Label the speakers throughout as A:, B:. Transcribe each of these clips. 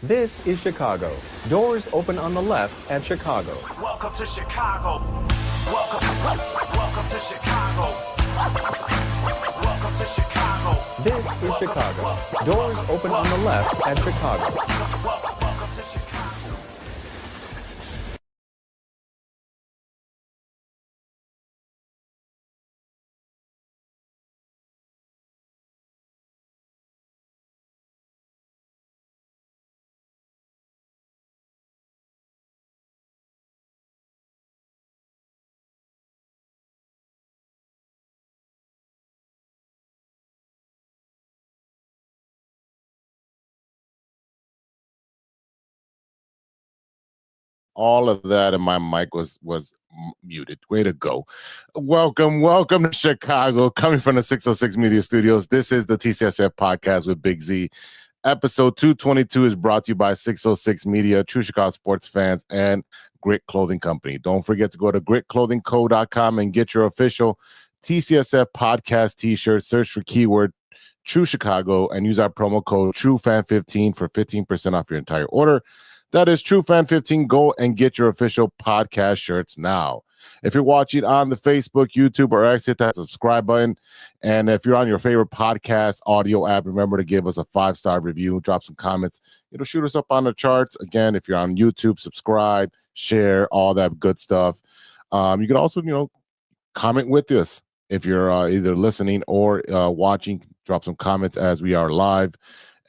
A: This is Chicago. Doors open on the left at Chicago.
B: Welcome to Chicago. Welcome to Chicago. Welcome to Chicago.
A: This is Chicago. Doors open on the left at Chicago.
B: Welcome to Chicago.
C: All of that, and my mic was muted. Way to go. Welcome to Chicago, coming from the 606 Media Studios. This is the TCSF podcast with Big Z. Episode 222 is brought to you by 606 Media, True Chicago sports fans, and Grit Clothing Company. Don't forget to go to gritclothingco.com and get your official TCSF podcast t-shirt. Search for keyword True Chicago and use our promo code TrueFan15 for 15% off your entire order. That is TrueFan15. Go and get your official podcast shirts now. If you're watching on the Facebook, YouTube, or X, hit that subscribe button. And if you're on your favorite podcast audio app, remember to give us a 5-star review, drop some comments. It'll shoot us up on the charts. Again, if you're on YouTube, subscribe, share, all that good stuff. You can also, comment with us. If you're either listening or watching, drop some comments as we are live.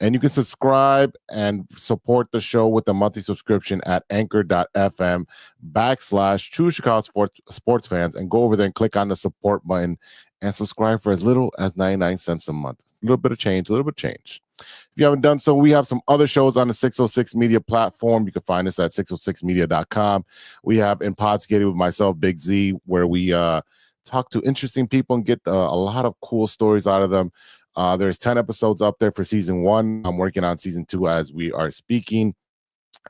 C: And you can subscribe and support the show with a monthly subscription at anchor.fm/True Chicago Sports Fans, and go over there and click on the support button and subscribe for as little as 99 cents a month. A little bit of change. If you haven't done so, we have some other shows on the 606 Media platform. You can find us at 606media.com. We have In Podskated with myself, Big Z, where we talk to interesting people and get a lot of cool stories out of them. There's 10 episodes up there for season 1. I'm working on season 2 as we are speaking,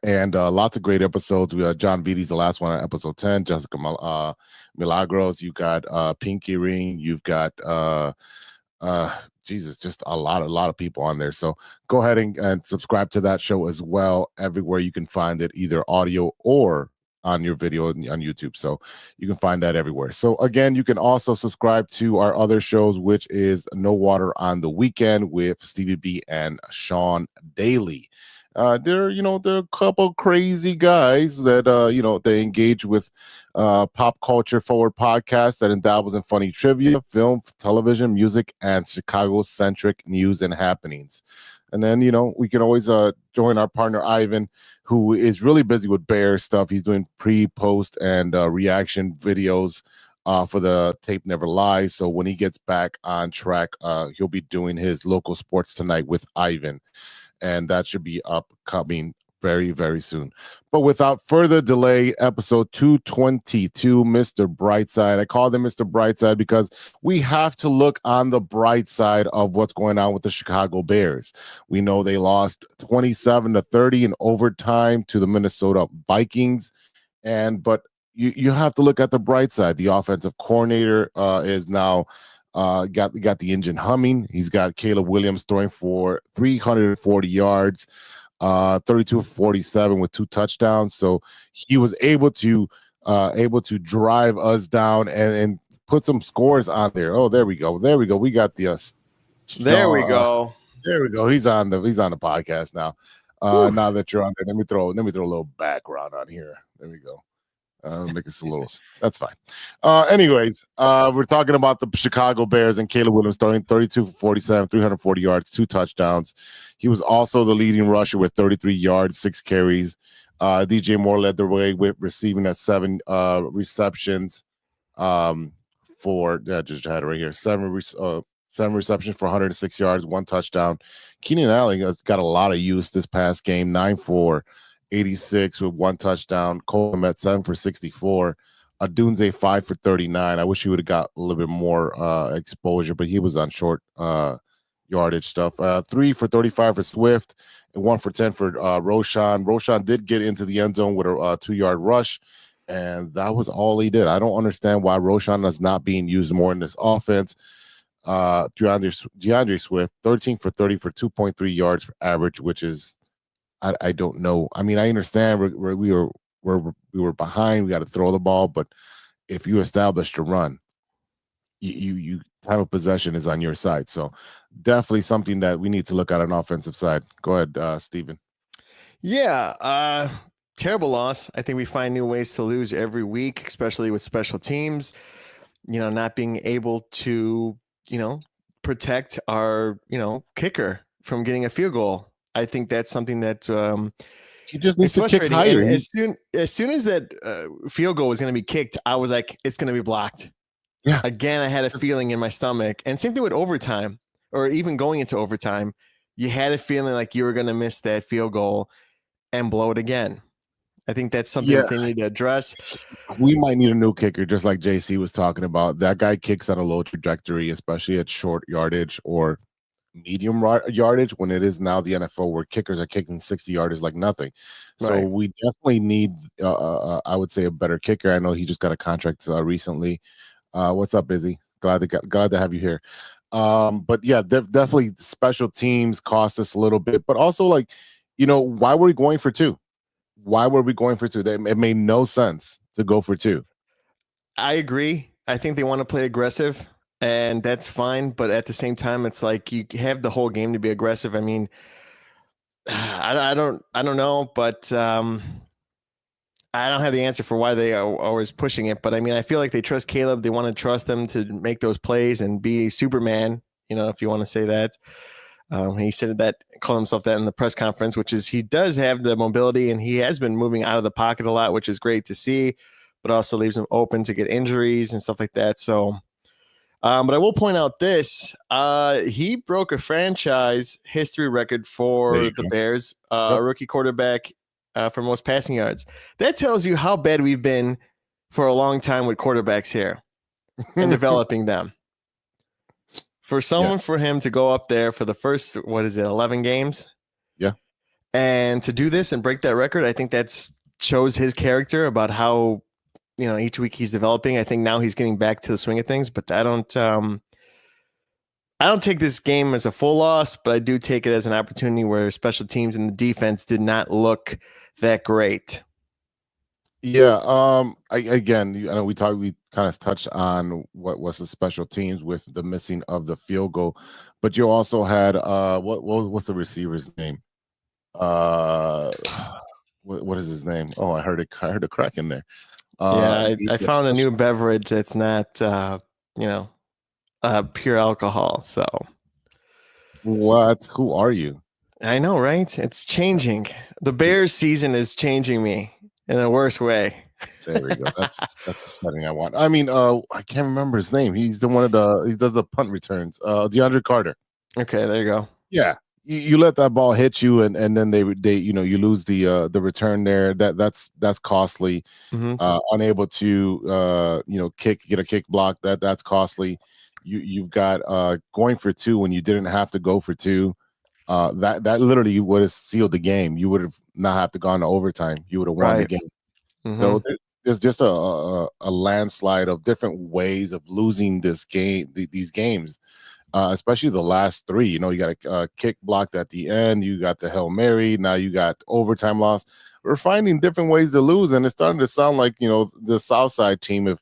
C: and lots of great episodes. We John Vidi's the last one on episode 10. Jessica Milagros. You got Pinky Ring. You've got just a lot of people on there. So go ahead and subscribe to that show as well. Everywhere you can find it, either audio or on your video on YouTube. So you can find that everywhere. So again, you can also subscribe to our other shows, which is No Water on the Weekend with Stevie B and Sean Daly. They're a couple crazy guys that they engage with pop culture forward podcasts that dabbles in funny trivia, film, television, music, and Chicago-centric news and happenings. And then, we can always join our partner, Ivan, who is really busy with Bears stuff. He's doing pre, post, and reaction videos for the Tape Never Lies. So when he gets back on track, he'll be doing his local sports tonight with Ivan. And that should be upcoming very, very soon. But without further delay, episode 222, Mr. Brightside. I called him Mr. Brightside because we have to look on the bright side of what's going on with the Chicago Bears. We know they lost 27-30 in overtime to the Minnesota Vikings. But you have to look at the bright side. The offensive coordinator is now got the engine humming. He's got Caleb Williams throwing for 340 yards. 32-47 with 2 touchdowns. So he was able to drive us down and put some scores on there. Oh, there we go. We got the
D: there we go.
C: There we go. He's on the podcast now. Now that you're on there, let me throw a little background on here. There we go. Make us a little. That's fine. Anyways, we're talking about the Chicago Bears and Caleb Williams throwing 32-47, 340 yards, 2 touchdowns. He was also the leading rusher with 33 yards, 6 carries. DJ Moore led the way with receiving at 7 receptions. Just had it right here. 7 receptions for 106 yards, 1 touchdown. Keenan Allen has got a lot of use this past game. 9 for 86 with 1 touchdown. Cole Met 7 for 64. Adunze 5 for 39. I wish he would have got a little bit more exposure, but he was on short yardage stuff. 3 for 35 for Swift and 1 for 10 for Roshan. Roshan did get into the end zone with a 2-yard rush, and that was all he did. I don't understand why Roshan is not being used more in this offense. DeAndre Swift, 13 for 30 for 2.3 yards per average, which is I don't know. I mean, I understand we were behind. We got to throw the ball, but if you established a run, you time of possession is on your side. So definitely something that we need to look at on offensive side. Go ahead, Steven.
D: Yeah, terrible loss. I think we find new ways to lose every week, especially with special teams. Not being able to, protect our, kicker from getting a field goal. I think that's something that
C: He just needs
D: it's
C: to kick
D: frustrating.
C: higher.
D: And as soon as that field goal was going to be kicked, I was like, it's going to be blocked.
C: Yeah.
D: Again, I had a feeling in my stomach. And same thing with overtime, or even going into overtime. You had a feeling like you were going to miss that field goal and blow it again. I think that's something that they need to address.
C: We might need a new kicker, just like JC was talking about. That guy kicks on a low trajectory, especially at short yardage or medium yardage, when it is now the NFL where kickers are kicking 60 yards like nothing. So
D: Right.
C: we definitely need, I would say, a better kicker. I know he just got a contract recently. What's up, Busy? Glad to have you here. But yeah, definitely special teams cost us a little bit, but also why were we going for two? Why were we going for two? It made no sense to go for two.
D: I agree. I think they want to play aggressive, and that's fine. But at the same time, it's like you have the whole game to be aggressive. I mean, I don't know, but I don't have the answer for why they are always pushing it. But I mean, I feel like they trust Caleb. They want to trust him to make those plays and be Superman, if you want to say that. He said that, called himself that in the press conference, which is he does have the mobility and he has been moving out of the pocket a lot, which is great to see, but also leaves him open to get injuries and stuff like that. So, but I will point out this, he broke a franchise history record for the Bears, rookie quarterback for most passing yards. That tells you how bad we've been for a long time with quarterbacks here and developing them. For for him to go up there for the first, 11 games?
C: Yeah.
D: And to do this and break that record, I think that's shows his character about how, each week he's developing. I think now he's getting back to the swing of things, but I don't take this game as a full loss, but I do take it as an opportunity where special teams and the defense did not look that great.
C: Yeah. I know we kind of touched on what was the special teams with the missing of the field goal, but you also had what's the receiver's name? What is his name? Oh, I heard a crack in there.
D: I found a new beverage that's not pure alcohol. So
C: what? Who are you?
D: I know, right? It's changing. The Bears season is changing me in a worse way.
C: There we go. That's the setting I want. I mean, I can't remember his name. He's the one he does the punt returns. DeAndre Carter.
D: Okay, there you go.
C: Yeah. You let that ball hit you and then they you lose the return there. That's costly.
D: Mm-hmm.
C: Unable to get a kick block, that's costly. You've got going for two when you didn't have to go for two. That literally would have sealed the game. You would have not have to gone to overtime. You would have won the game.
D: Mm-hmm.
C: So there's just a landslide of different ways of losing this game, these games, especially the last three. You got a kick blocked at the end. You got the Hail Mary. Now you got overtime loss. We're finding different ways to lose, and it's starting to sound like the Southside team. If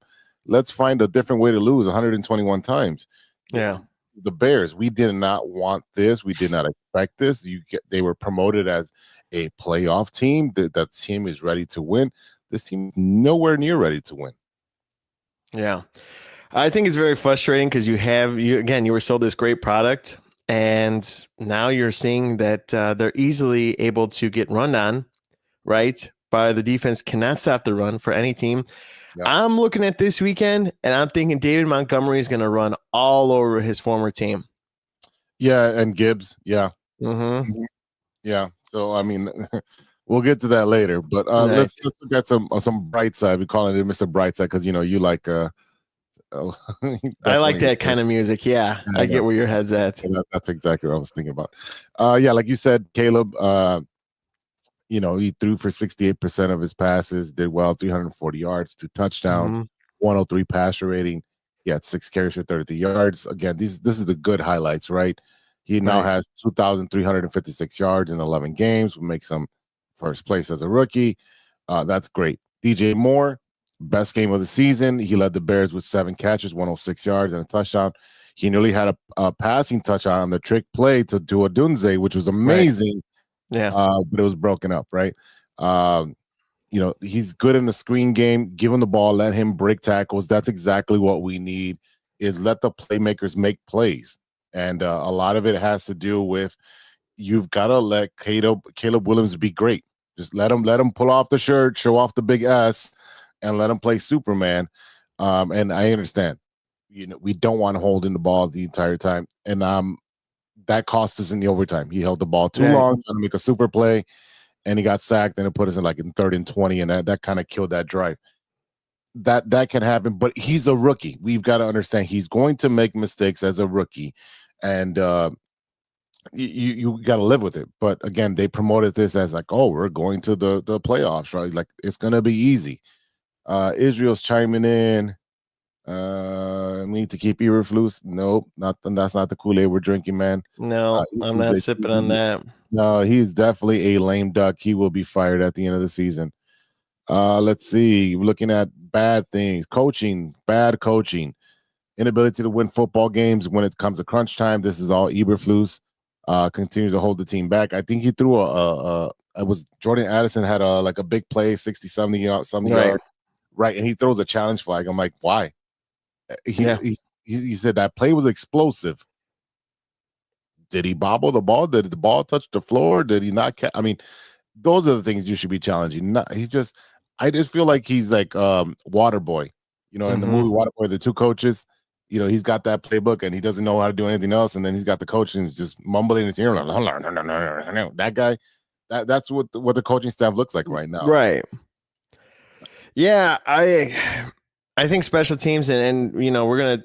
C: let's find a different way to lose 121 times.
D: Yeah.
C: The Bears, we did not want this. We did not expect this. They were promoted as a playoff team. That team is ready to win. This team is nowhere near ready to win.
D: Yeah. I think it's very frustrating because you were sold this great product and now you're seeing that they're easily able to get run on, right? By the defense cannot stop the run for any team. Yeah. I'm looking at this weekend and I'm thinking David Montgomery is going to run all over his former team.
C: Yeah. And Gibbs. Yeah.
D: Mm-hmm.
C: Yeah. So, I mean, we'll get to that later, but let's look at some Brightside. We call it Mr. Brightside because you like
D: I like that kind of music. Yeah, I get where your head's at.
C: That's exactly what I was thinking about. Yeah, like you said, Caleb. He threw for 68% of his passes. Did well, 340 yards, 2 touchdowns, 103 passer rating. He had 6 carries for 33 yards. Again, this is the good highlights, right? He now
D: Right.
C: has 2,356 yards in 11 games, will make some first place as a rookie. That's great. DJ Moore, best game of the season. He led the Bears with 7 catches, 106 yards, and a touchdown. He nearly had a passing touchdown on the trick play to Dua Dunze, which was amazing.
D: Yeah.
C: But it was broken up, right? He's good in the screen game. Give him the ball, let him break tackles. That's exactly what we need, is let the playmakers make plays. And a lot of it has to do with, you've got to let Caleb Williams be great. Just let him pull off the shirt, show off the big ass, and let him play Superman. And I understand, we don't want to hold in the ball the entire time. And that cost us in the overtime. He held the ball too long, trying to make a super play, and he got sacked, and it put us in like in 3rd and 20, and that kind of killed that drive. That can happen, but he's a rookie. We've got to understand he's going to make mistakes as a rookie, and you got to live with it. But again, they promoted this as like, oh, we're going to the playoffs, right? Like, it's going to be easy. Israel's chiming in. We need to keep Eberflus. Nope, that's not the Kool-Aid we're drinking, man.
D: No, I'm not sipping on that.
C: No, he's definitely a lame duck. He will be fired at the end of the season. Let's see. We're looking at bad things. Bad coaching. Inability to win football games when it comes to crunch time. This is all Eberflus. Continues to hold the team back. I think he threw it was Jordan Addison had a big play, 60, 70 yards, right? And he throws a challenge flag. I'm like, why? He said that play was explosive. Did he bobble the ball? Did the ball touch the floor? Did he not catch? I mean, those are the things you should be challenging. I just feel like he's like Waterboy. In the movie Waterboy, the 2 coaches, he's got that playbook and he doesn't know how to do anything else. And then he's got the coach and he's just mumbling in his ear. That guy, that's what the coaching staff looks like right now.
D: Right. Yeah, I think special teams and we're gonna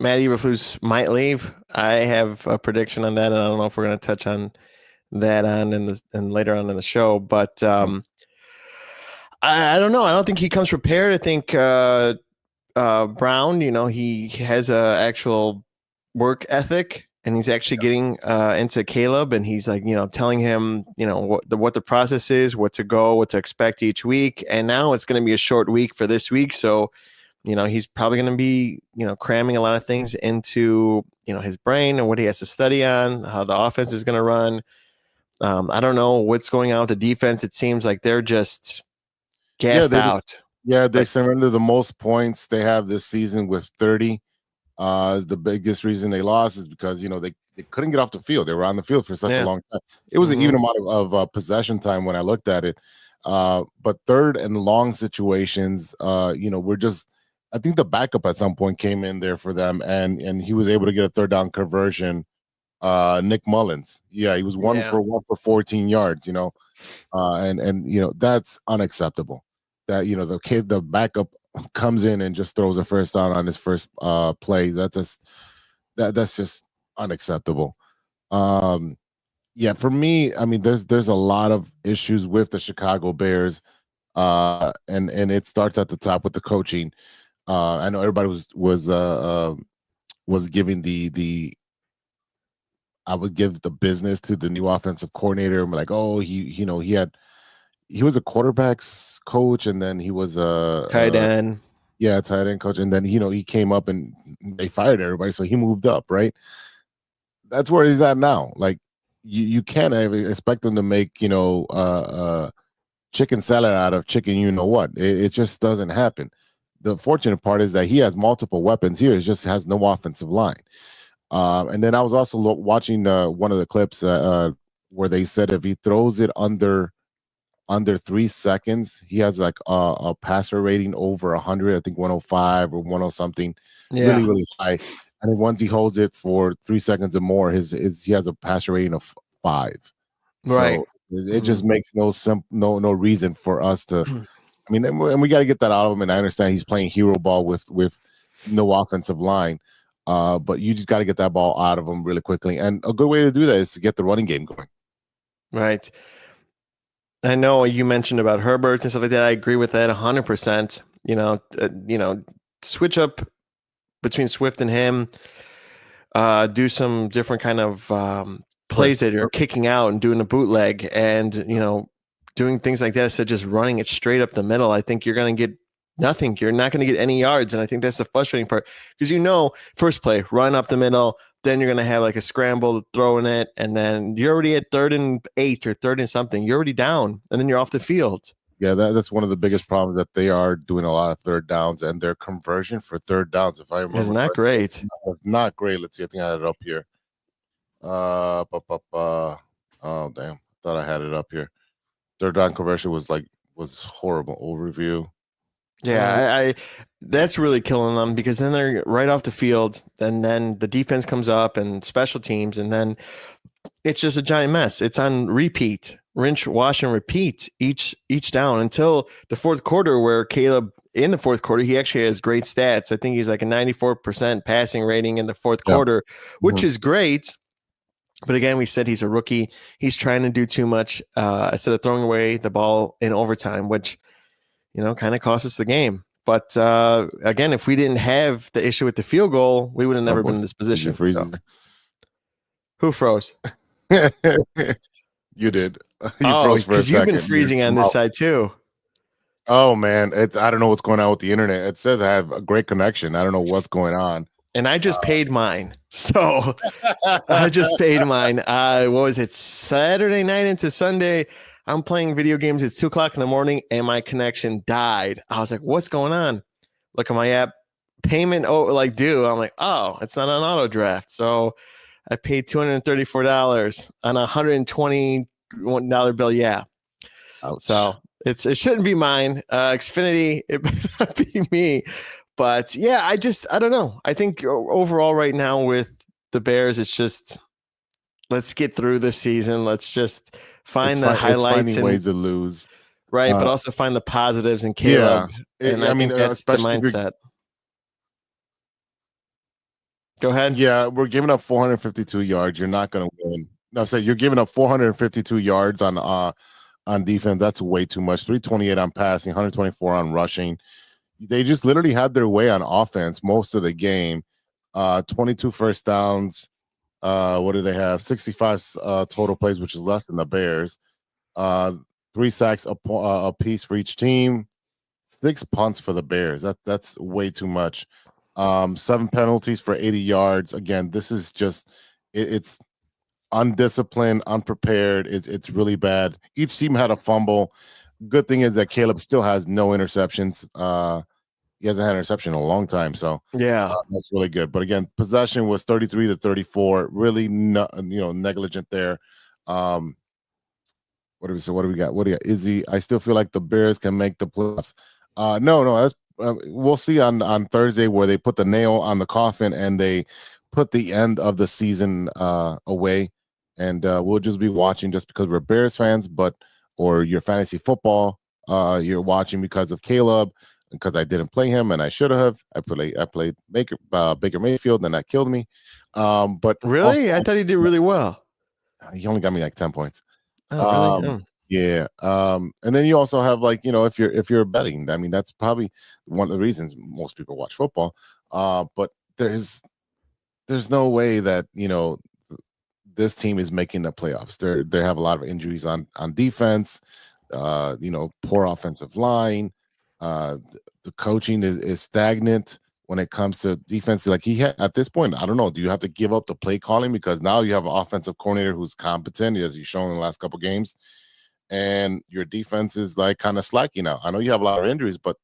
D: Matt Eberflus might leave. I have a prediction on that, and I don't know if we're gonna touch on that and later on in the show, but I don't know. I don't think he comes prepared. I think Brown, he has a actual work ethic, and he's actually getting into Caleb, and he's like, telling him, what the process is, what to expect each week. And now it's going to be a short week for this week. So, he's probably going to be, cramming a lot of things into, his brain and what he has to study on, how the offense is going to run. I don't know what's going on with the defense. It seems like they're just gassed out.
C: They surrender the most points they have this season with 30. The biggest reason they lost is because they couldn't get off the field. They were on the field for such a long time. It was an even amount of possession time when I looked at it. But 3rd and long situations, we're just. I think the backup at some point came in there for them, and he was able to get a 3rd down conversion. Nick Mullins, he was 1 for 14 yards. And that's unacceptable. That the backup comes in and just throws a 1st down on his first play. That's just unacceptable. For me, I mean, there's a lot of issues with the Chicago Bears, and it starts at the top with the coaching. I know everybody was giving the I would give the business to the new offensive coordinator. I'm like, oh, he was a quarterbacks coach, and then he was a
D: tight end.
C: Tight end coach, and then he came up and they fired everybody, so he moved up. Right, that's where he's at now. Like, you can't expect him to make chicken salad out of chicken. It just doesn't happen. The fortunate part is that he has multiple weapons here. It just has no offensive line. And then I was also watching one of the clips where they said if he throws it under 3 seconds, he has like a passer rating over 100. I think 105 or 10 something, really, really high. And then once he holds it for 3 seconds or more, he has a passer rating of 5.
D: Right.
C: So it just makes no reason for us to. I mean, and we got to get that out of him. And I understand he's playing hero ball with no offensive line. But you just got to get that ball out of him really quickly. And a good way to do that is to get the running game going.
D: Right. I know you mentioned about Herbert and stuff like that. I agree with that 100%. Switch up between Swift and him. do some different kind of plays that are kicking out and doing a bootleg and, doing things like that instead of just running it straight up the middle, I think you're going to get nothing. You're not going to get any yards. And I think that's the frustrating part because, first play, run up the middle, then you're going to have like a scramble throwing it. And then you're already at 3rd and 8 or 3rd and something. You're already down and then you're off the field.
C: Yeah, that's one of the biggest problems that they are doing a lot of 3rd downs and their conversion for 3rd downs. If I remember,
D: it's not great.
C: It's not great. Let's see. I think I had it up here. Oh damn! Thought I had it up here. 3rd down conversion was horrible. Overview.
D: Yeah, I that's really killing them because then they're right off the field, and then the defense comes up and special teams, and then it's just a giant mess. It's on repeat, rinse, wash, and repeat each down until the 4th quarter, where Caleb in the 4th quarter he actually has great stats. I think he's like a 94% passing rating in the 4th quarter, which is great. But again, we said he's a rookie. He's trying to do too much instead of throwing away the ball in overtime, which kind of cost us the game. But again, if we didn't have the issue with the field goal, we would have never been in this position. So. Who froze?
C: You did. You froze for a second.
D: Because you've been freezing on this side too.
C: Oh man, I don't know what's going on with the internet. It says I have a great connection. I don't know what's going on.
D: And I just paid mine. So I just paid mine. What was it? Saturday night into Sunday. I'm playing video games. It's 2:00 in the morning and my connection died. I was like, what's going on? Look at my app. Payment due. I'm like, oh, it's not on auto draft. So I paid $234 on a $121 bill. Yeah.
C: Ouch.
D: So it shouldn't be mine. Xfinity, it better not be me. But yeah, I don't know. I think overall right now with the Bears, it's just let's get through this season. Let's just find the highlights.
C: It's finding ways to lose.
D: Right, but also find the positives in Caleb.
C: Yeah.
D: And I mean, that's the mindset. Go ahead.
C: Yeah, we're giving up 452 yards. You're not going to win. No, you're giving up 452 yards on defense. That's way too much. 328 on passing, 124 on rushing. They just literally had their way on offense most of the game. 22 first downs. What do they have? 65 total plays, which is less than the Bears. 3 sacks a piece for each team. 6 punts for the Bears. That's way too much. 7 penalties for 80 yards. Again, this is just it's undisciplined, unprepared. It's really bad. Each team had a fumble. Good thing is that Caleb still has no interceptions. He hasn't had an interception in a long time, so
D: yeah,
C: that's really good. But again, possession was 33-34. Really, negligent there. What do we got? What do you got? Izzy, I still feel like the Bears can make the playoffs. No. That's, we'll see on Thursday where they put the nail on the coffin and they put the end of the season away, and we'll just be watching just because we're Bears fans, or your fantasy football, you're watching because of Caleb. Because I didn't play him and I should have. I played Baker Mayfield, and that killed me. But
D: really,
C: also,
D: I thought he did really well.
C: He only got me like 10 points.
D: Oh, really?
C: Yeah. And then you also have if you're betting, I mean that's probably one of the reasons most people watch football. But there's no way that this team is making the playoffs. They have a lot of injuries on defense. Poor offensive line. The coaching is stagnant when it comes to defense. Like at this point, I don't know. Do you have to give up the play calling because now you have an offensive coordinator who's competent, as you've shown in the last couple of games, and your defense is like kind of slacking now. I know you have a lot of injuries, but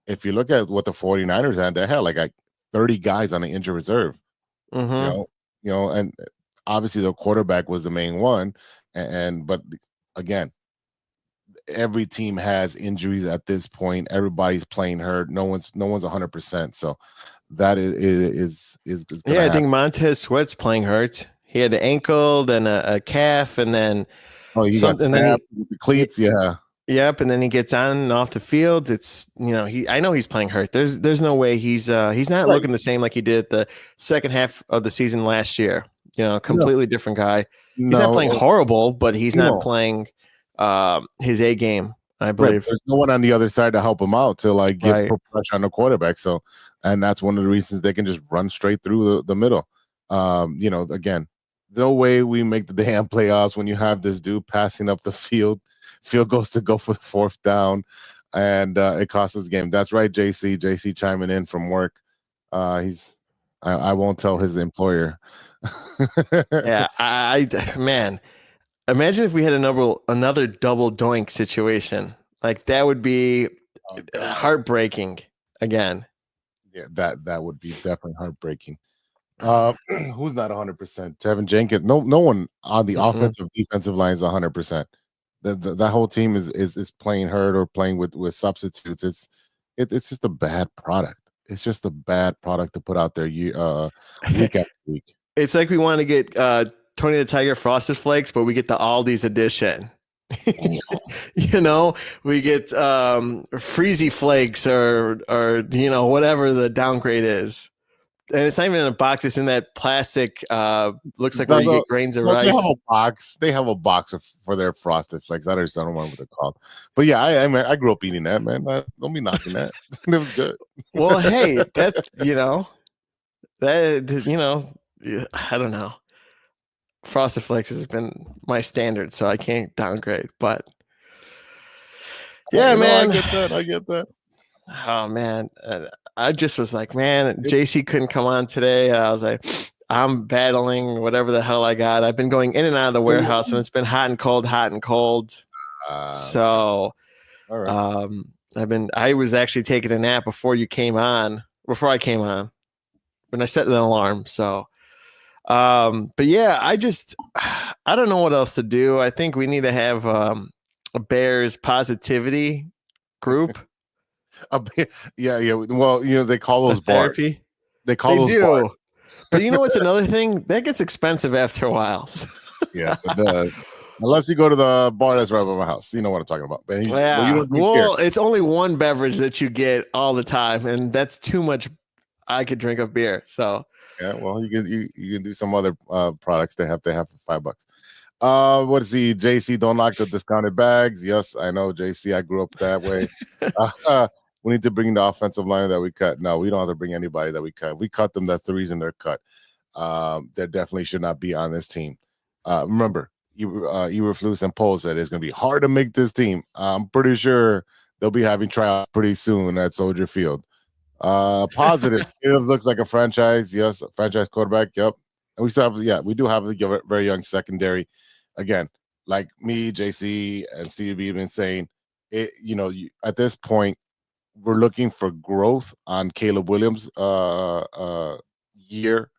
C: if you look at what the 49ers had, they had like 30 guys on the injured reserve.
D: Mm-hmm.
C: And obviously the quarterback was the main one, but again, every team has injuries at this point. Everybody's playing hurt. No one's 100%. So that is
D: I think Montez Sweat's playing hurt. He had an ankle, then a calf, and then
C: he got snapped with the cleats. Yeah.
D: Yep, and then he gets on and off the field. It's I know he's playing hurt. There's no way he's not looking the same like he did the second half of the season last year. Completely different guy. He's not playing horrible, but he's not playing his A game, I believe.
C: Right. There's no one on the other side to help him out to get pressure on the quarterback. So, and that's one of the reasons they can just run straight through the middle. Again, no way we make the damn playoffs when you have this dude passing up the field. Field goes to go for the 4th down, and it costs us the game. That's right, JC. JC chiming in from work. I won't tell his employer.
D: Yeah, man, imagine if we had another double doink situation. Like that would be heartbreaking again.
C: Yeah, that would be definitely heartbreaking. Who's not 100%? Tevin Jenkins. No one on the offensive defensive line is 100%. That whole team is playing hurt or playing with substitutes. It's just a bad product. It's just a bad product to put out there week after week.
D: It's like we want to get Tony the Tiger Frosted Flakes, but we get the Aldi's edition. We get Freezy Flakes or whatever the downgrade is. And it's not even in a box. It's in that plastic. Looks like where you get grains of rice.
C: They have a box for their Frosted Flakes. I don't know what they're called. But yeah, I grew up eating that, man. Don't be knocking that. It was good.
D: Well, hey, I don't know. Frosted Flakes has been my standard, so I can't downgrade. But yeah, man,
C: I get that.
D: Oh man, I just was like, man, JC couldn't come on today. I was like, I'm battling whatever the hell I got. I've been going in and out of the warehouse, and it's been hot and cold. So,
C: all right.
D: I was actually taking a nap before I came on, when I set an alarm. So, but yeah, I don't know what else to do. I think we need to have a Bears positivity group.
C: Yeah. Well, they call those bars.
D: Therapy.
C: They do. Bars.
D: But what's another thing? That gets expensive after a while.
C: Yes, it does. Unless you go to the bar that's right by my house. You know what I'm talking about. But
D: it's only one beverage that you get all the time, and that's too much. I could drink of beer. So
C: yeah, well, you can do some other products they have for $5. What is he? JC, don't knock the discounted bags. Yes, I know, JC. I grew up that way. We need to bring the offensive line that we cut. No, we don't have to bring anybody that we cut. We cut them. That's the reason they're cut. They definitely should not be on this team. Remember, Eberflus and Pohl said it's going to be hard to make this team. I'm pretty sure they'll be having tryouts pretty soon at Soldier Field. Positive. It looks like a franchise. Yes, a franchise quarterback. Yep. And we still have, we do have a very young secondary. Again, like me, JC, and Steve B have been saying, at this point, we're looking for growth on Caleb Williams' year.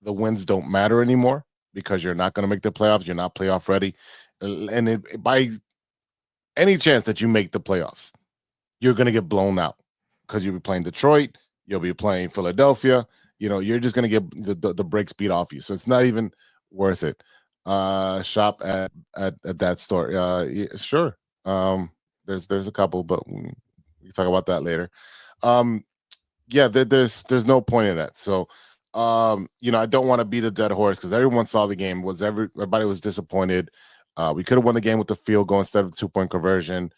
C: The wins don't matter anymore because you're not going to make the playoffs. You're not playoff ready. And by any chance that you make the playoffs, you're going to get blown out because you'll be playing Detroit. You'll be playing Philadelphia. You're just going to get the brakes beat off you. So it's not even worth it. Shop at that store. Yeah, sure. There's a couple, but we can talk about that later. There's no point in that. So, I don't want to beat a dead horse because everyone saw the game. Everybody was disappointed. We could have won the game with the field goal instead of the 2-point conversion.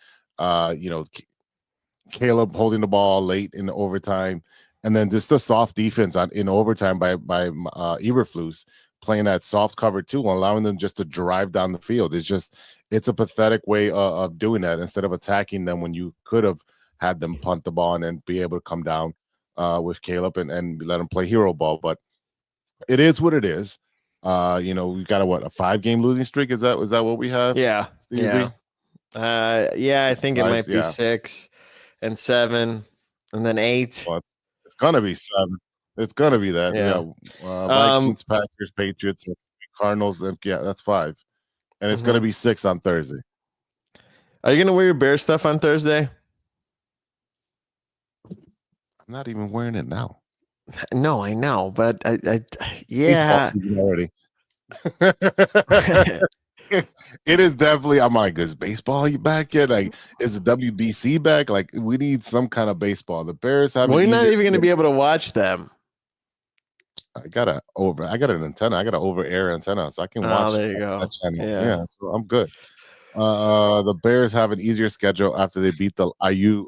C: Caleb holding the ball late in the overtime, and then just the soft defense in overtime by Eberflus playing that soft cover too, allowing them just to drive down the field. It's a pathetic way of doing that instead of attacking them when you could have had them punt the ball and then be able to come down with Caleb and let him play hero ball. But it is what it is. We've got a 5-game losing streak. Is that what we have?
D: Yeah. Stevie B? I think it might be 6 and 7 and then 8.
C: Well, it's gonna be 7. It's gonna be that. Yeah. Vikings, Packers, Patriots, Cardinals. That's 5, and it's gonna be 6 on Thursday.
D: Are you gonna wear your Bear stuff on Thursday?
C: I'm not even wearing it now.
D: No, I know, but I
C: already. It is definitely. I'm like, is baseball back yet? Like, is the WBC back? Like, we need some kind of baseball. The Bears have.
D: Well, you're not even going to be able to watch them.
C: I got an antenna. I got an over-air antenna, so I can watch.
D: There you go.
C: That channel. Yeah, so I'm good. The Bears have an easier schedule after they beat the IU.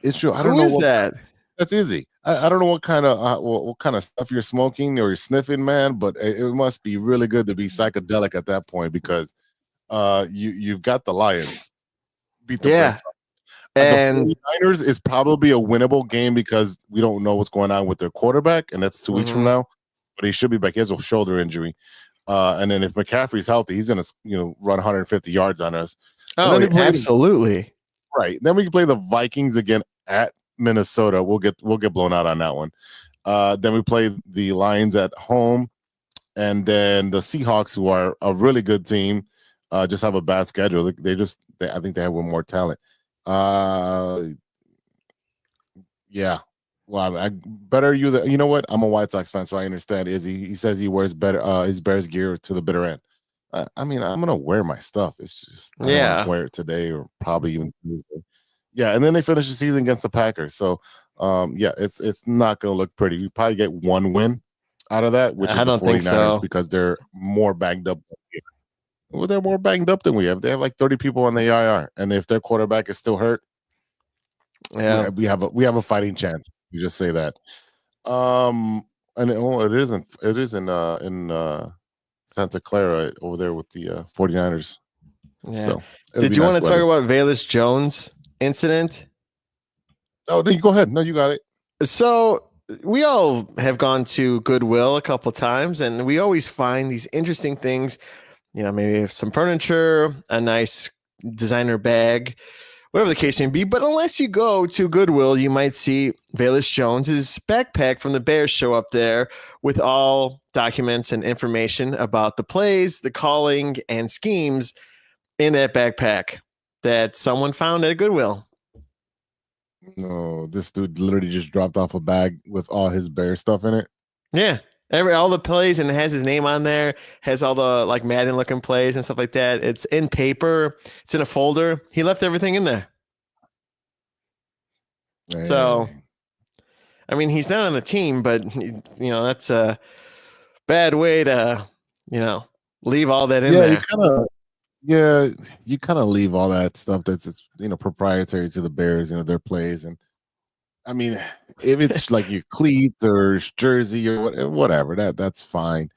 C: Issue. I don't know
D: who is that.
C: That's easy. I don't know what kind of stuff you're smoking or you're sniffing, man, but it must be really good to be psychedelic at that point because you've got the Lions beat the
D: Yeah.
C: brakes. The
D: And
C: 49ers is probably a winnable game because we don't know what's going on with their quarterback, and that's 2 weeks from now. But he should be back. He has a shoulder injury. And then if McCaffrey's healthy, he's gonna run 150 yards on us. And then
D: absolutely.
C: right. Then we can play the Vikings again at Minnesota. We'll get blown out on that one. Then we play the Lions at home, and then the Seahawks, who are a really good team, just have a bad schedule. I think they have one more talent. Yeah. Well, I better you. You know what? I'm a White Sox fan, so I understand. He says he wears his Bears gear to the bitter end. I mean, I'm gonna wear my stuff. It's just I don't want to wear it today or probably even Tuesday. Yeah, and then they finish the season against the Packers. So, it's not gonna look pretty. We probably get one win out of that, which is the 49ers because they're more banged up. Well, they're more banged up than we have. They have like 30 people on the IR, and if their quarterback is still hurt, we have a fighting chance. You just say that. And it is in Santa Clara over there with the 49ers.
D: Yeah.
C: So
D: did you want to talk about Velus Jones incident?
C: Oh, then you go ahead. No, you got it.
D: So we all have gone to Goodwill a couple times, and we always find these interesting things. Maybe some furniture, a nice designer bag, whatever the case may be. But unless you go to Goodwill, you might see Velus Jones's backpack from the Bears show up there with all documents and information about the plays, the calling, and schemes in that backpack that someone found at Goodwill.
C: No, this dude literally just dropped off a bag with all his Bear stuff in it.
D: Yeah. All the plays, and it has his name on there, has all the like Madden looking plays and stuff like that. It's in paper, it's in a folder. He left everything in there. Dang. So, I mean, he's not on the team, but that's a bad way to, leave all that in there.
C: You kind of leave all that stuff that's proprietary to the Bears, their plays. And I mean, if it's like your cleats or jersey or whatever, that's fine.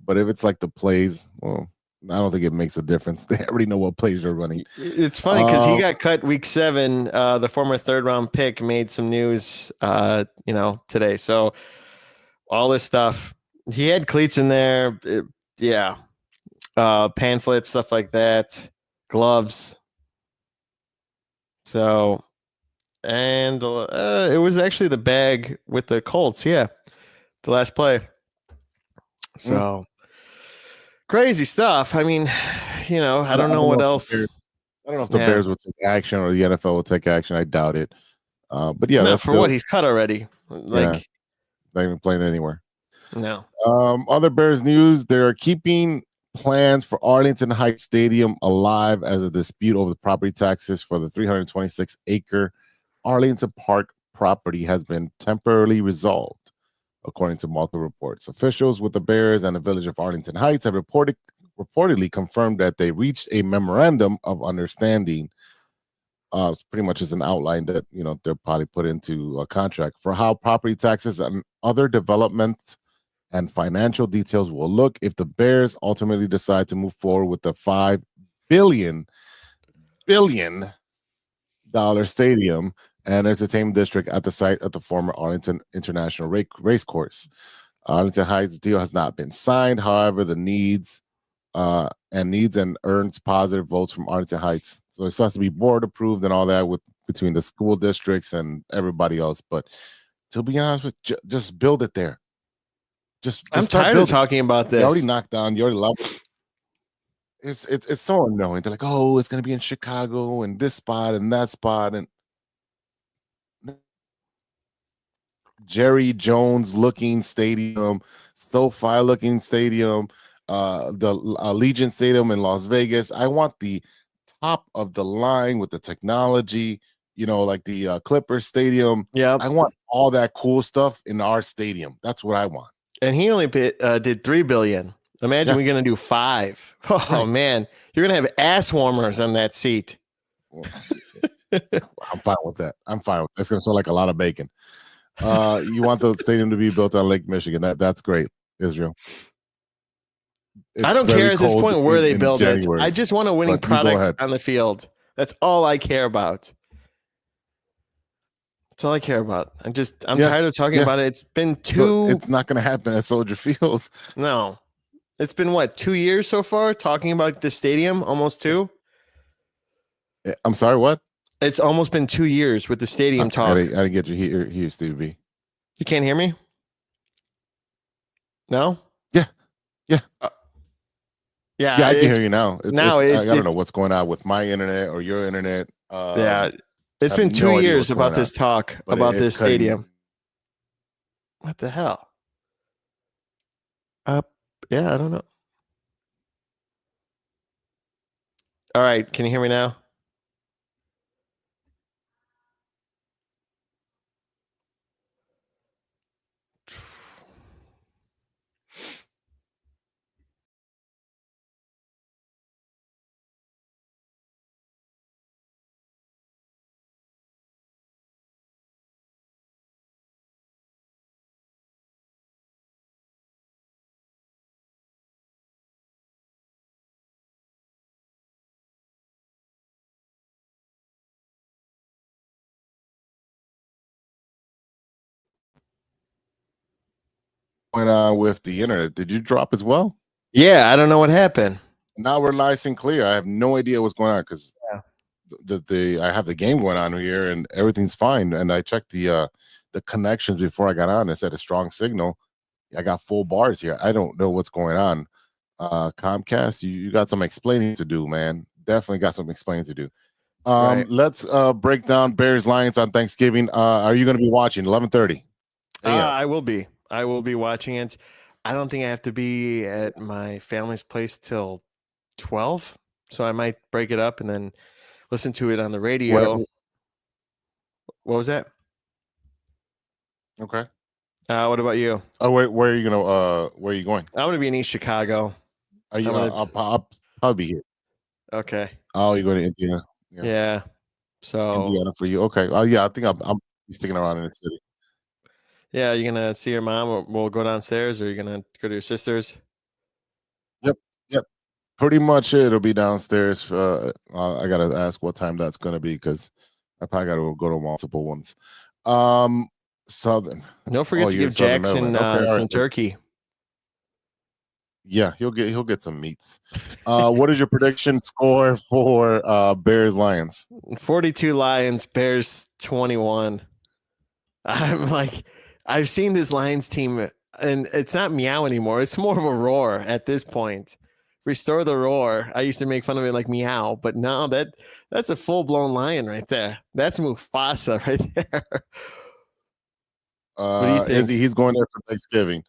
C: But if it's like the plays, well, I don't think it makes a difference. They already know what plays are running.
D: It's funny because he got cut week 7. The former 3rd-round pick made some news, today. So all this stuff, he had cleats in there. Pamphlets, stuff like that, gloves. So, and it was actually the bag with the Colts. Yeah, the last play. So crazy stuff. I mean, I don't know what else.
C: I don't know if the Bears will take action or the NFL will take action. I doubt it. But yeah, that's
D: what he's cut already.
C: Not even playing anywhere.
D: No.
C: Other Bears news: they're keeping plans for Arlington Heights Stadium alive as a dispute over the property taxes for the 326-acre Arlington Park property has been temporarily resolved, according to multiple reports. Officials with the Bears and the village of Arlington Heights have reportedly confirmed that they reached a memorandum of understanding. It's pretty much as an outline that they'll probably put into a contract for how property taxes and other developments and financial details will look if the Bears ultimately decide to move forward with the $5 billion stadium and entertainment district at the site of the former Arlington International Racecourse. Arlington Heights deal has not been signed. However, the needs and earns positive votes from Arlington Heights. So it has to be board approved and all that between the school districts and everybody else. But to be honest with you, just build it there.
D: I'm tired of talking about this.
C: You already knocked down. You already love it. It's so annoying. They're like, oh, it's going to be in Chicago and this spot and that spot and Jerry Jones looking stadium, SoFi looking stadium, the Allegiant Stadium in Las Vegas. I want the top of the line with the technology, like the Clippers Stadium.
D: Yeah,
C: I want all that cool stuff in our stadium. That's what I want.
D: And he only did $3 billion. Imagine we're going to do 5. Oh right. Man, you're going to have ass warmers on that seat.
C: I'm fine with that. It's going to sound like a lot of bacon. You want the stadium to be built on Lake Michigan. That's great, Israel.
D: I
C: It's
D: don't
C: very
D: care at this
C: cold
D: point where they
C: in
D: build it.
C: January,
D: I just want a winning
C: but you go
D: product
C: ahead.
D: on the field. That's all I care about. That's all I care about. I'm
C: Yeah,
D: tired of talking
C: yeah.
D: about it. It's been
C: But it's not going to happen at Soldier Field.
D: no. It's been what, 2 years so far talking about the stadium? Almost 2?
C: I'm sorry, what?
D: It's almost been 2 years with the stadium
C: I
D: talk.
C: didn't get you here, Steve B.
D: You can't hear me? No?
C: Yeah.
D: Yeah,
C: Yeah, I can hear you now. I don't know
D: it's
C: what's going on with my internet or your internet.
D: yeah. It's
C: I have
D: been 2
C: no idea
D: years
C: what's going
D: about this
C: on,
D: talk
C: but
D: about
C: it's
D: this
C: cutting-
D: stadium. What the hell? Yeah, I don't know. All right, can you hear me now?
C: Going on with the internet. Did you drop as well?
D: Yeah, I don't know what happened.
C: Now we're nice and clear. I have no idea what's going on because
D: Yeah.
C: I have the game going on here and everything's fine. And I checked the connections before I got on. It said a strong signal. I got full bars here. I don't know what's going on. Comcast, you got some explaining to do, man. Definitely got some explaining to do.
D: Right.
C: Let's break down Bears Lions on Thanksgiving. Are you going to be watching 11:30?
D: I will be. I will be watching it. I don't think I have to be at my family's place till 12, so I might break it up and then listen to it on the radio. What was that?
C: Okay.
D: What about you?
C: Oh, where are you gonna? Where are you going?
D: I'm gonna be in East Chicago.
C: Are you?
D: I'm
C: I'll probably be here.
D: Okay.
C: Oh, you're going to Indiana.
D: Yeah. So
C: Indiana for you. Okay. Oh, yeah. I think I'm sticking around in the city.
D: yeah, you gonna see your mom, or we'll go downstairs, or you're gonna go to your sister's?
C: Yep. Pretty much it'll be downstairs. I gotta ask what time that's gonna be because I probably gotta go to multiple ones. Southern.
D: Don't forget to
C: you're
D: give
C: Southern
D: Jackson
C: Maryland. Okay, all
D: some
C: right.
D: turkey.
C: Yeah, he'll get some meats. What is your prediction score for Bears Lions?
D: 42 Lions, Bears 21. I'm like, I've seen this Lions team, and it's not meow anymore. It's more of a roar at this point. Restore the roar. I used to make fun of it like meow, but no, that's a full blown lion right there. That's Mufasa right there. What do you think?
C: He's going there for Thanksgiving.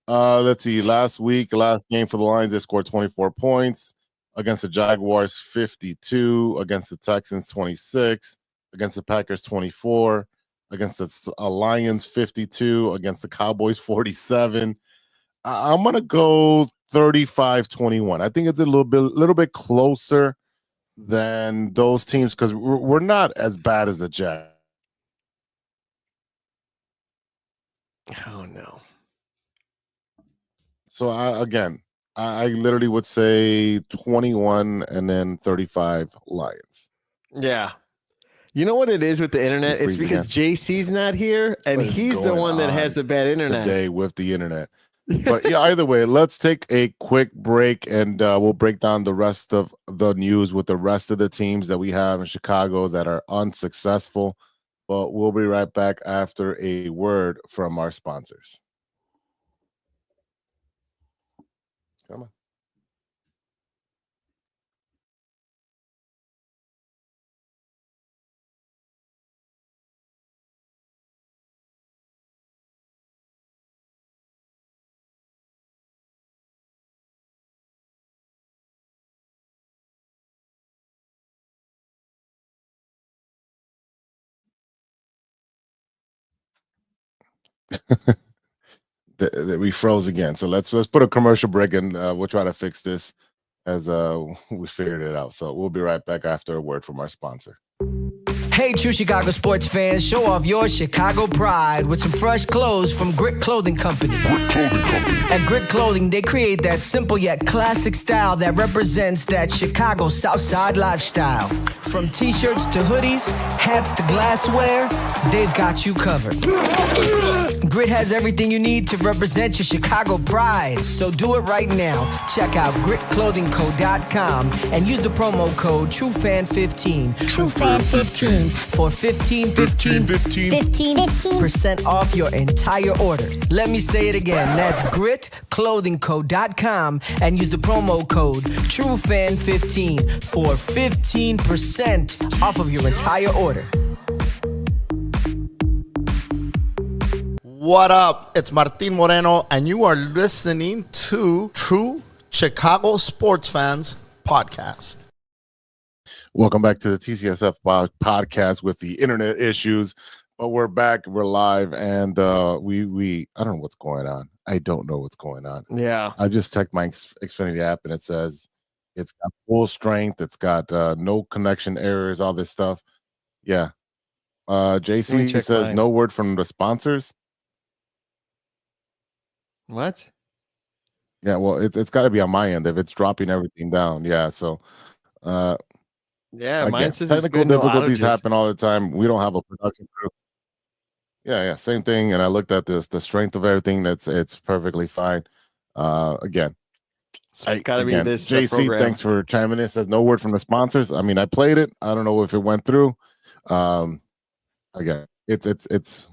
C: Let's see. Last game for the Lions, they scored 24 points against the Jaguars, 52 against the Texans, 26 against the Packers, 24 against the Lions, 52 against the Cowboys, 47. I'm gonna go 35-21. I think it's a little bit closer than those teams because we're not as bad as the Jags.
D: Oh no.
C: So I literally would say 21 and then 35 Lions.
D: Yeah. You know what it is with the internet? It's because
C: again.
D: JC's not here, and
C: What is
D: he's the
C: going
D: one that
C: on
D: has the bad internet.
C: Today with the internet. But yeah, either way, let's take a quick break and we'll break down the rest of the news with the rest of the teams that we have in Chicago that are unsuccessful. But we'll be right back after a word from our sponsors. Come on. We froze again. So let's put a commercial break and we'll try to fix this as we figured it out. So we'll be right back after a word from our sponsor.
E: Hey, true Chicago sports fans, show off your Chicago pride with some fresh clothes from Grit Clothing Company. At Grit Clothing, they create that simple yet classic style that represents that Chicago Southside lifestyle. From t-shirts to hoodies, hats to glassware, they've got you covered. Grit has everything you need to represent your Chicago pride, so do it right now. Check out gritclothingco.com and use the promo code TrueFan15.
F: TrueFan15.
E: For 15% off your entire order. Let me say it again. That's gritclothingco.com and use the promo code TrueFan15 for 15% off of your entire order.
G: What up? It's Martin Moreno, and you are listening to True Chicago Sports Fans Podcast.
C: Welcome back to the TCSF podcast with the internet issues, but we're back, we're live, and we I don't know what's going on. I don't know what's going on.
D: Yeah.
C: I just checked my Xfinity app and it says it's got full strength, it's got no connection errors, all this stuff. Yeah. JC says no word from the sponsors.
D: What?
C: Yeah, well, it's got to be on my end if it's dropping everything down. Yeah, so
D: yeah,
C: mine says technical difficulties happen all the time. We don't have a production crew. Yeah, same thing. And I looked at the strength of everything. It's perfectly fine. Again,
D: it's got to be this
C: JC.
D: program.
C: Thanks for chiming in. Says no word from the sponsors. I mean, I played it. I don't know if it went through. Again, it's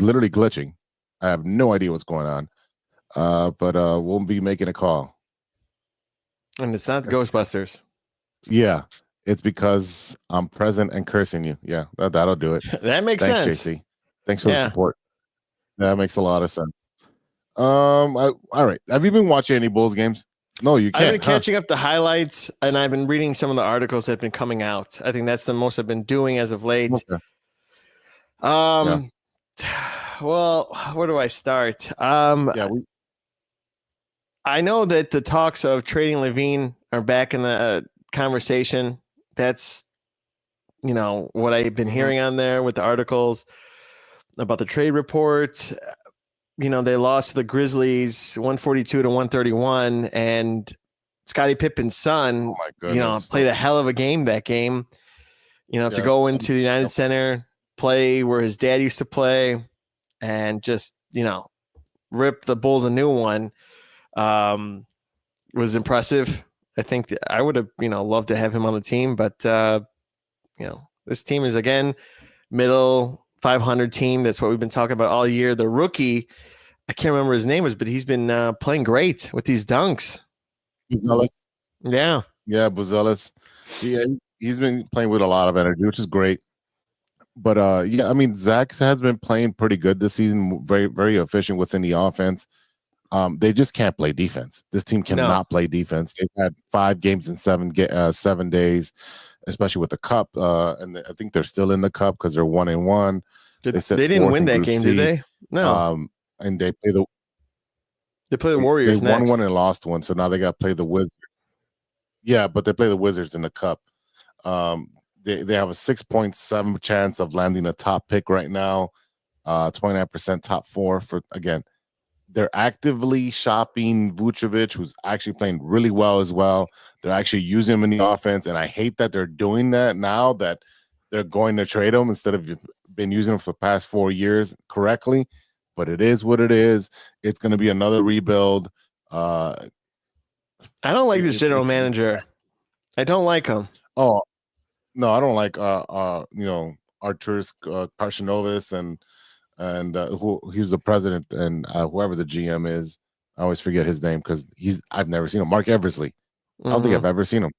C: literally glitching. I have no idea what's going on. But we'll be making a call.
D: And it's not the Ghostbusters.
C: Yeah, it's because I'm present and cursing you. Yeah, that'll do it.
D: That makes
C: Thanks,
D: sense.
C: JC. Thanks for the support. That makes a lot of sense. All right. Have you been watching any Bulls games? No, you can't.
D: I've been catching up the highlights, and I've been reading some of the articles that have been coming out. I think that's the most I've been doing as of late.
C: Okay.
D: Well, where do I start?
C: I
D: know that the talks of trading Levine are back in the conversation. That's, what I've been hearing on there with the articles about the trade report. They lost to the Grizzlies 142 to 131, and Scottie Pippen's son, played a hell of a game that game. To go into the United Center, play where his dad used to play, and just, rip the Bulls a new one. Was impressive. I think I would have, loved to have him on the team, but this team is again middle 500 team. That's what we've been talking about all year. The rookie, I can't remember his name but he's been playing great with these dunks.
C: Buzelis.
D: Yeah,
C: Buzelis. Yeah, he's been playing with a lot of energy, which is great. But I mean, Zach has been playing pretty good this season, very, very efficient within the offense. They just can't play defense. This team cannot play defense. They've had 5 games in 7 days, especially with the cup. And I think they're still in the cup because they're 1-1.
D: They didn't win that game, did they? No.
C: And they play the
D: Warriors.
C: They won one and lost one, so now they got to play the Wizards. Yeah, but they play the Wizards in the cup. They have a 6.7 chance of landing a top pick right now. 29% top 4 for again. They're actively shopping Vucevic, who's actually playing really well as well. They're actually using him in the offense, and I hate that they're doing that now that they're going to trade him instead of been using him for the past 4 years correctly. But it is what it is. It's going to be another rebuild.
D: I don't like this general manager. I don't like him.
C: Oh, no, I don't like Arturas Karshinovis and he's the president and whoever the GM is. I always forget his name because I've never seen him. Mark Eversley. I don't think I've ever seen him.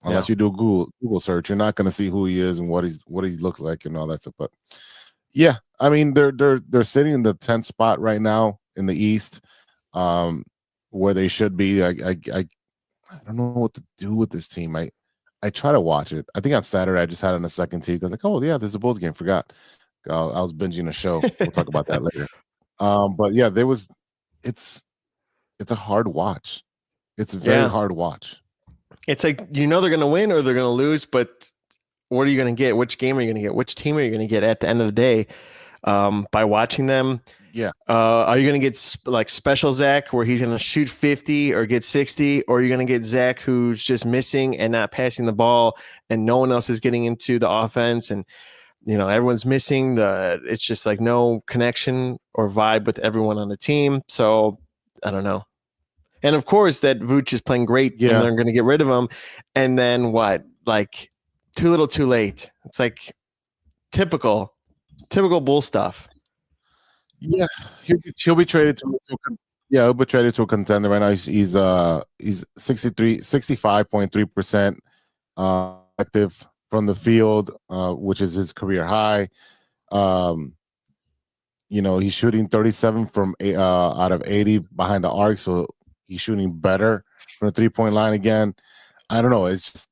C: Unless you do a Google search, you're not going to see who he is and what he looks like and all that stuff. But yeah, I mean they're sitting in the 10th spot right now in the East, where they should be. I don't know what to do with this team. I try to watch it. I think on Saturday I just had it on a second TV because like, oh yeah, there's a Bulls game. Forgot. I was binging a show. We'll talk about that later. But yeah, it's a hard watch. It's a very hard watch.
D: It's like they're going to win or they're going to lose, but what are you going to get? Which game are you going to get? Which team are you going to get at the end of the day? By watching them.
C: Yeah.
D: Are you going to get like special Zach where he's going to shoot 50 or get 60, or are you going to get Zach who's just missing and not passing the ball and no one else is getting into the offense and everyone's missing it's just like no connection or vibe with everyone on the team. So I don't know. And of course that Vooch is playing great and they're going to get rid of him. And then what? Like too little, too late. It's like typical Bull stuff.
C: Yeah, he'll be traded to he'll be traded to a contender right now. He's 65.3% active from the field, which is his career high. He's shooting 37 from out of 80 behind the arc, so he's shooting better from the 3-point line again. I don't know. It's just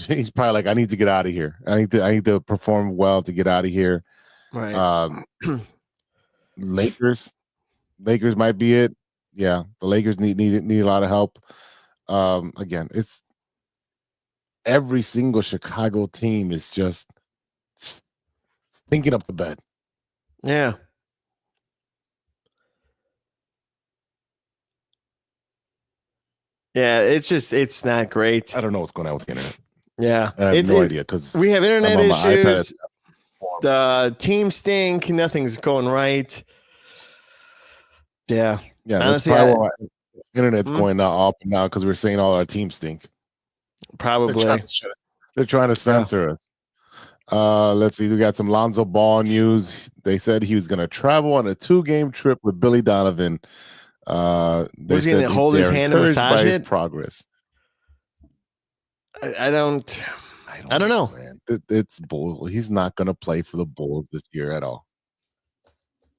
C: he's probably like, I need to get out of here. I need to perform well to get out of here.
D: Right.
C: Lakers might be it. Yeah, the Lakers need a lot of help. Again, it's every single Chicago team is just stinking up the bed.
D: Yeah. Yeah, it's not great.
C: I don't know what's going on with the internet.
D: Yeah,
C: I have no idea because
D: we have internet issues.
C: iPad.
D: The team stink. Nothing's going right. Yeah.
C: Honestly, that's probably why internet's going up now because we're saying all our teams stink.
D: Probably.
C: They're trying to censor us. Let's see. We got some Lonzo Ball news. They said he was going to travel on a 2-game trip with Billy Donovan.
D: Was he going to hold his hand and massage it?
C: Progress.
D: I don't know.
C: Man. It's bull. He's not going to play for the Bulls this year at all.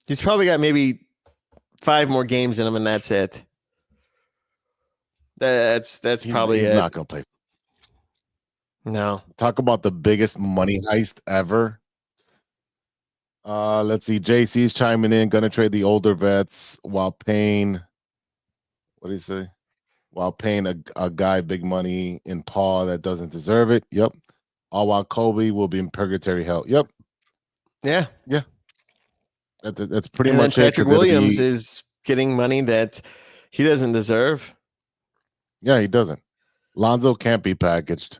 D: He's probably got maybe 5 more games in him, and that's it. That's probably
C: he's
D: it.
C: He's not going to play.
D: No.
C: Talk about the biggest money heist ever. Let's see. JC's chiming in. Going to trade the older vets while paying. What do you say? While paying a guy big money in Paul that doesn't deserve it. Yep. All while Kobe will be in purgatory hell. Yep.
D: Yeah.
C: Yeah. That's pretty
D: and
C: much
D: then
C: it.
D: Patrick Williams is getting money that he doesn't deserve.
C: Yeah, he doesn't. Lonzo can't be packaged.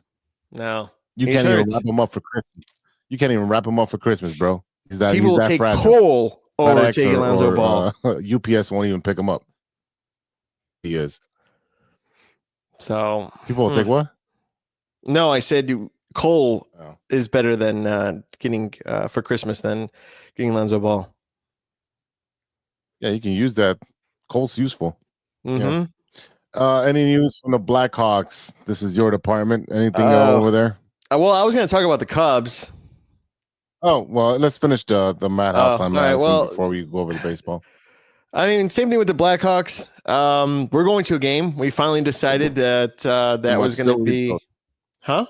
D: No.
C: You can't even wrap him up for Christmas. You can't even wrap him up for Christmas, bro.
D: He will take Cole over taking Lonzo Ball.
C: UPS won't even pick him up. He is.
D: So
C: people will take what?
D: No, I said Cole is better than getting for Christmas than getting Lonzo Ball.
C: Yeah, you can use that. Cole's useful.
D: Mm-hmm.
C: Yeah. Any news from the Blackhawks? This is your department. Anything over there?
D: Well, I was going to talk about the Cubs.
C: Oh, well, let's finish the Madhouse on Madison before we go over the baseball.
D: I mean, same thing with the Blackhawks. We're going to a game. We finally decided that that was going to be... Huh?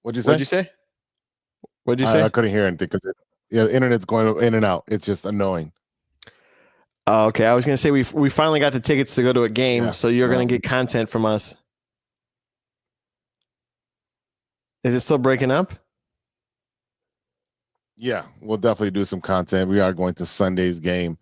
C: What'd you say?
D: What'd you say?
C: I couldn't hear anything because the internet's going in and out. It's just annoying.
D: Okay, I was going to say we finally got the tickets to go to a game, so you're going to get content from us. Is it still breaking up?
C: Yeah, we'll definitely do some content. We are going to Sunday's game,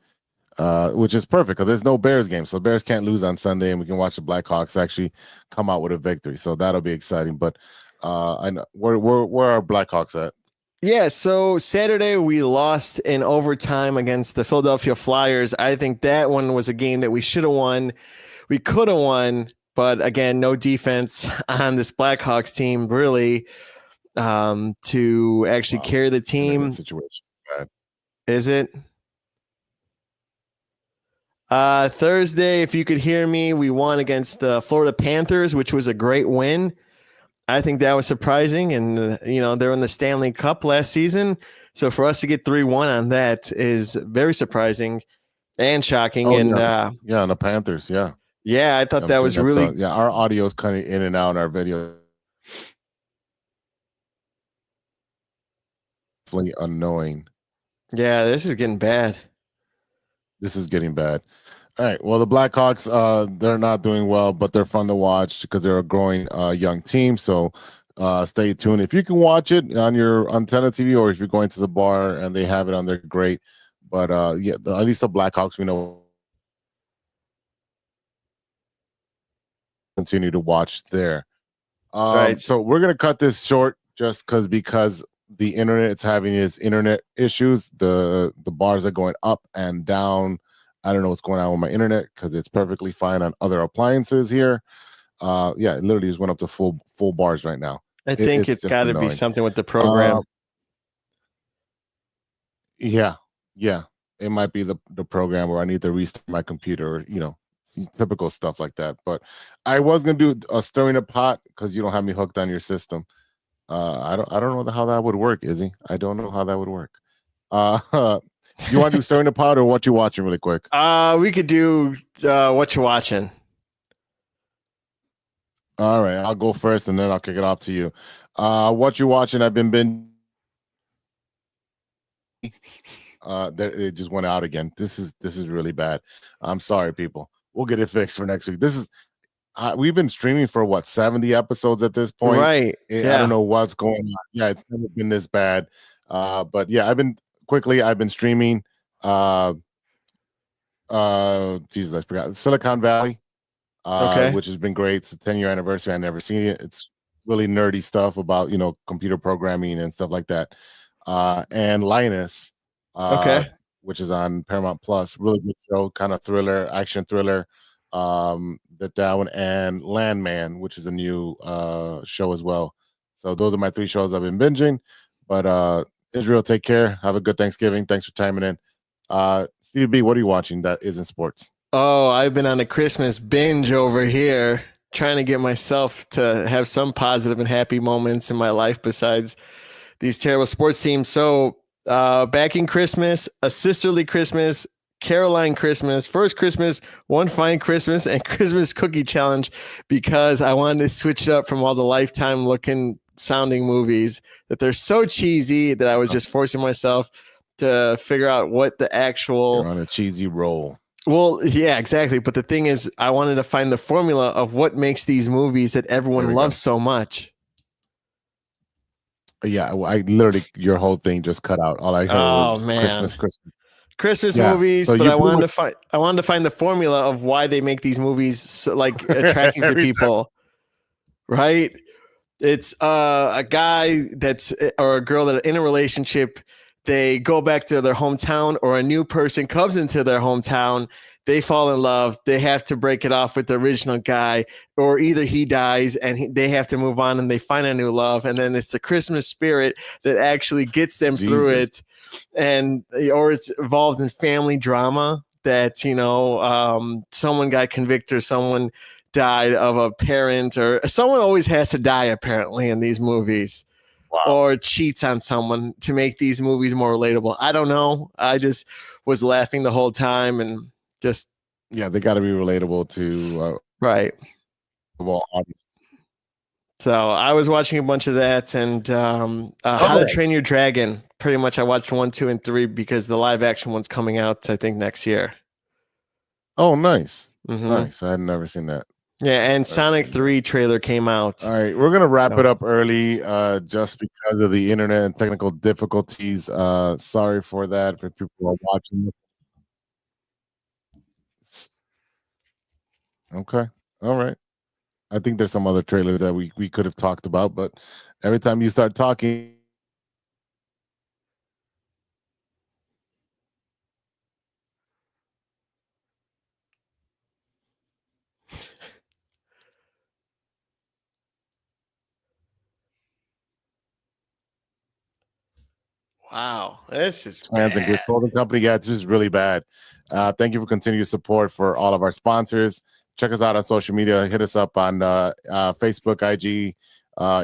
C: which is perfect because there's no Bears game. So Bears can't lose on Sunday, and we can watch the Blackhawks actually come out with a victory. So that'll be exciting. But I know where are Blackhawks at?
D: Yeah, so Saturday we lost in overtime against the Philadelphia Flyers. I think that one was a game that we should have won. We could have won, but again, no defense on this Blackhawks team, really. To actually carry the team.
C: Situation is bad.
D: Is it? Thursday, if you could hear me, we won against the Florida Panthers, which was a great win. I think that was surprising. And, they're in the Stanley Cup last season. So for us to get 3-1 on that is very surprising and shocking.
C: On the Panthers. Yeah.
D: Yeah, I thought that was really.
C: Our audio is kind of in and out in our video. Annoying.
D: Yeah, this is getting bad.
C: All right. Well, the Blackhawks, they're not doing well, but they're fun to watch because they're a growing young team. So Stay tuned. If you can watch it on your antenna TV, or if you're going to the bar and they have it on there, great. But yeah, at least the Blackhawks, we know, continue to watch there.
D: Right.
C: So we're gonna cut this short just because the internet is having its internet issues. The bars are going up and down. I don't know what's going on with my internet because it's perfectly fine on other appliances here. Yeah, it literally just went up to full bars right now.
D: I think it's got to be something with the program.
C: Yeah, it might be the program, or I need to restart my computer, or, some typical stuff like that. But I was gonna do a stirring a pot because you don't have me hooked on your system. I don't know how that would work, Izzy. I don't know how that would work. You want to do stirring the pot or what you watching really quick?
D: We could do what you watching.
C: All right, I'll go first and then I'll kick it off to you. What you watching? I've been it just went out again. This is really bad. I'm sorry, people. We'll get it fixed for next week. This is we've been streaming for 70 episodes at this point.
D: Right.
C: I don't know what's going on. Yeah, it's never been this bad. But yeah, I've been streaming. Jesus, I forgot. Silicon Valley. Which has been great. It's a 10-year anniversary. I never seen it. It's really nerdy stuff about computer programming and stuff like that. And Linus, which is on Paramount Plus. Really good show, kind of thriller, action thriller. That one, and Landman, which is a new show as well. So those are my 3 shows I've been binging. But Israel, take care. Have a good Thanksgiving. Thanks for chiming in. Steve B, what are you watching that isn't sports?
D: Oh, I've been on a Christmas binge over here, trying to get myself to have some positive and happy moments in my life besides these terrible sports teams. So back in Christmas, A Sisterly Christmas, Caroline Christmas, First Christmas, One Fine Christmas, and Christmas Cookie Challenge, because I wanted to switch it up from all the Lifetime looking sounding movies that they're so cheesy that I was just forcing myself to figure out what the actual...
C: You're on a cheesy roll.
D: Well, yeah, exactly. But the thing is, I wanted to find the formula of what makes these movies that everyone loves so much.
C: Yeah, I literally, your whole thing just cut out. All I heard was Christmas.
D: Movies, so but I wanted to find the formula of why they make these movies so, attractive to people. Right? It's a guy or a girl that are in a relationship. They go back to their hometown, or a new person comes into their hometown. They fall in love. They have to break it off with the original guy, or either he dies and they have to move on and they find a new love. And then it's the Christmas spirit that actually gets them through it. Or it's involved in family drama that, someone got convicted or someone died of a parent, or someone always has to die apparently in these movies. Wow. Or cheats on someone to make these movies more relatable. I don't know. I just was laughing the whole time and just...
C: Yeah, they got to be relatable to...
D: right.
C: Audience.
D: So I was watching a bunch of that, and How to Train Your Dragon. Pretty much I watched 1, 2, and 3 because the live action one's coming out, I think, next year.
C: Oh, nice.
D: Mm-hmm.
C: Nice. I had never seen that.
D: Yeah, and Sonic 3 trailer came out.
C: All right, we're gonna wrap it up early, just because of the internet and technical difficulties. Sorry for that for people who are watching. Okay, all right. I think there's some other trailers that we could have talked about, but every time you start talking.
D: Wow, this is
C: Fans and Grit Clothing Company. Yeah, it's just really bad. Thank you for continued support for all of our sponsors. Check us out on social media. Hit us up on Facebook, IG.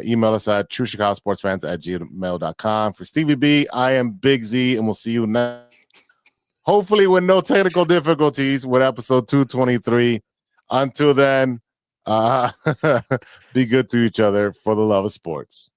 C: Email us at truechicagosportsfans@gmail.com. For Stevie B, I am Big Z, and we'll see you next. Hopefully with no technical difficulties with episode 223. Until then, be good to each other for the love of sports.